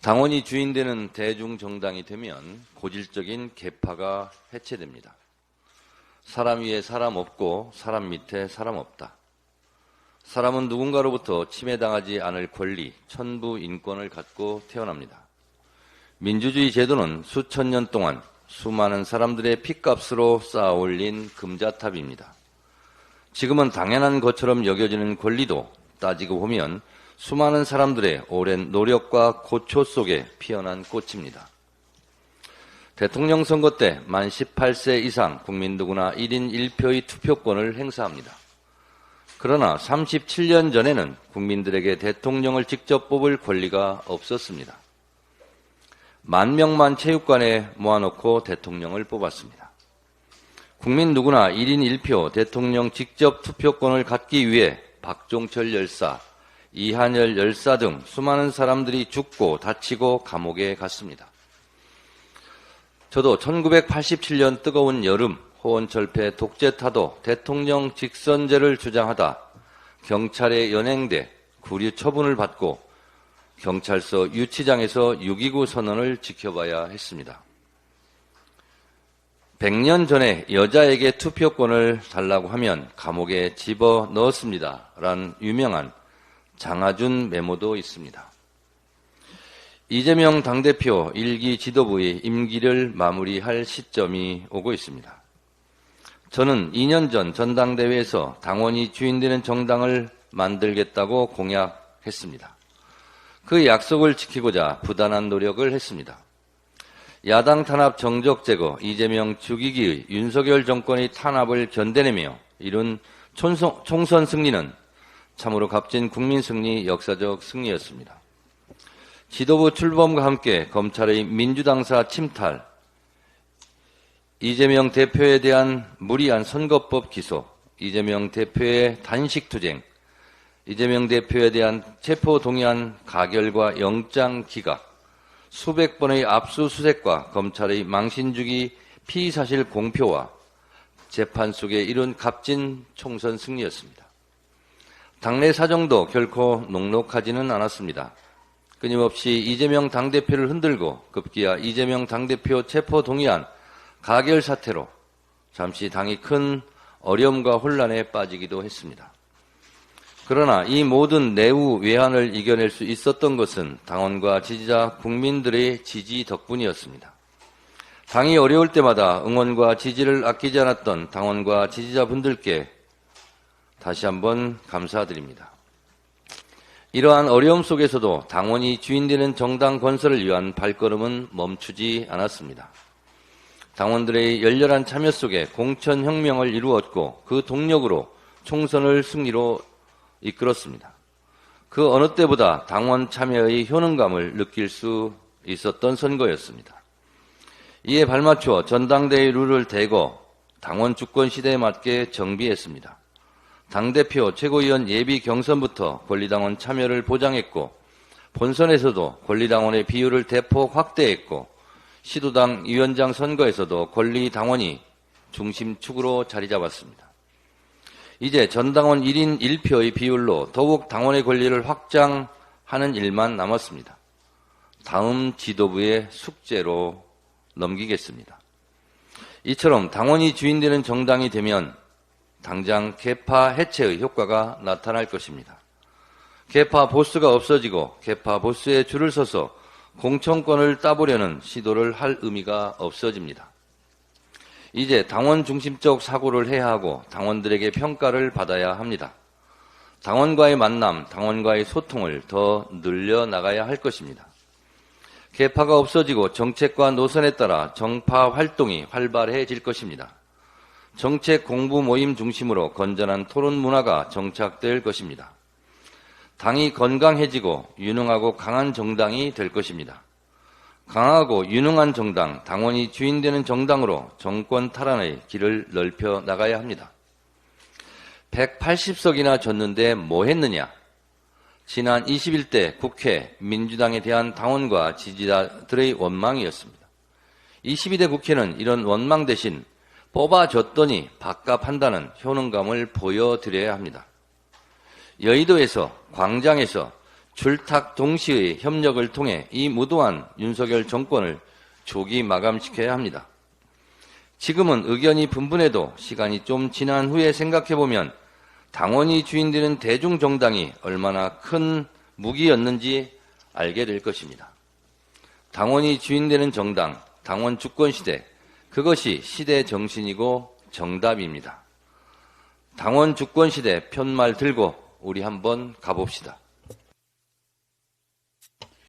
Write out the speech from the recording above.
당원이 주인되는 대중정당이 되면 고질적인 계파가 해체됩니다. 사람 위에 사람 없고 사람 밑에 사람 없다. 사람은 누군가로부터 침해당하지 않을 권리, 천부 인권을 갖고 태어납니다. 민주주의 제도는 수천 년 동안 수많은 사람들의 핏값으로 쌓아올린 금자탑입니다. 지금은 당연한 것처럼 여겨지는 권리도 따지고 보면 수많은 사람들의 오랜 노력과 고초 속에 피어난 꽃입니다. 대통령 선거 때 만 18세 이상 국민 누구나 1인 1표의 투표권을 행사합니다. 그러나 37년 전에는 국민들에게 대통령을 직접 뽑을 권리가 없었습니다. 10,000명만 체육관에 모아놓고 대통령을 뽑았습니다. 국민 누구나 1인 1표 대통령 직접 투표권을 갖기 위해 박종철 열사, 이한열 열사 등 수많은 사람들이 죽고 다치고 감옥에 갔습니다. 저도 1987년 뜨거운 여름 호원철폐 독재타도 대통령 직선제를 주장하다 경찰에 연행돼 구류 처분을 받고 경찰서 유치장에서 6.29 선언을 지켜봐야 했습니다. 100년 전에 여자에게 투표권을 달라고 하면 감옥에 집어넣었습니다. 란 유명한 장하준 메모도 있습니다. 이재명 당대표 1기 지도부의 임기를 마무리할 시점이 오고 있습니다. 저는 2년 전 전당대회에서 당원이 주인되는 정당을 만들겠다고 공약했습니다. 그 약속을 지키고자 부단한 노력을 했습니다. 야당 탄압 정적 제거, 이재명 죽이기의 윤석열 정권의 탄압을 견뎌내며 이룬 총선 승리는 참으로 값진 국민 승리, 역사적 승리였습니다. 지도부 출범과 함께 검찰의 민주당사 침탈, 이재명 대표에 대한 무리한 선거법 기소, 이재명 대표의 단식투쟁, 이재명 대표에 대한 체포동의안 가결과 영장 기각, 수백 번의 압수수색과 검찰의 망신주기 피의사실 공표와 재판 속에 이룬 값진 총선 승리였습니다. 당내 사정도 결코 녹록하지는 않았습니다. 끊임없이 이재명 당대표를 흔들고 급기야 이재명 당대표 체포동의안 가결 사태로 잠시 당이 큰 어려움과 혼란에 빠지기도 했습니다. 그러나 이 모든 내후 외환을 이겨낼 수 있었던 것은 당원과 지지자 국민들의 지지 덕분이었습니다. 당이 어려울 때마다 응원과 지지를 아끼지 않았던 당원과 지지자분들께 다시 한번 감사드립니다. 이러한 어려움 속에서도 당원이 주인되는 정당 건설을 위한 발걸음은 멈추지 않았습니다. 당원들의 열렬한 참여 속에 공천혁명을 이루었고 그 동력으로 총선을 승리로 이끌었습니다. 그 어느 때보다 당원 참여의 효능감을 느낄 수 있었던 선거였습니다. 이에 발맞춰 전당대회 룰을 대거 당원 주권 시대에 맞게 정비했습니다. 당대표, 최고위원 예비 경선부터 권리당원 참여를 보장했고 본선에서도 권리당원의 비율을 대폭 확대했고 시도당 위원장 선거에서도 권리당원이 중심축으로 자리 잡았습니다. 이제 전당원 1인 1표의 비율로 더욱 당원의 권리를 확장하는 일만 남았습니다. 다음 지도부의 숙제로 넘기겠습니다. 이처럼 당원이 주인되는 정당이 되면 당장 계파 해체의 효과가 나타날 것입니다. 계파 보스가 없어지고 계파 보스에 줄을 서서 공천권을 따보려는 시도를 할 의미가 없어집니다. 이제 당원 중심적 사고를 해야 하고 당원들에게 평가를 받아야 합니다. 당원과의 만남, 당원과의 소통을 더 늘려나가야 할 것입니다. 계파가 없어지고 정책과 노선에 따라 정파 활동이 활발해질 것입니다. 정책 공부 모임 중심으로 건전한 토론 문화가 정착될 것입니다. 당이 건강해지고 유능하고 강한 정당이 될 것입니다. 강하고 유능한 정당, 당원이 주인되는 정당으로 정권 탈환의 길을 넓혀 나가야 합니다. 180석이나 졌는데 뭐 했느냐? 지난 21대 국회 민주당에 대한 당원과 지지자들의 원망이었습니다. 22대 국회는 이런 원망 대신 뽑아줬더니 밥값한다는 효능감을 보여드려야 합니다. 여의도에서, 광장에서 출탁 동시의 협력을 통해 이 무도한 윤석열 정권을 조기 마감시켜야 합니다. 지금은 의견이 분분해도 시간이 좀 지난 후에 생각해보면 당원이 주인되는 대중정당이 얼마나 큰 무기였는지 알게 될 것입니다. 당원이 주인되는 정당, 당원 주권시대, 그것이 시대 정신이고 정답입니다. 당원 주권시대 편말 들고 우리 한번 가봅시다.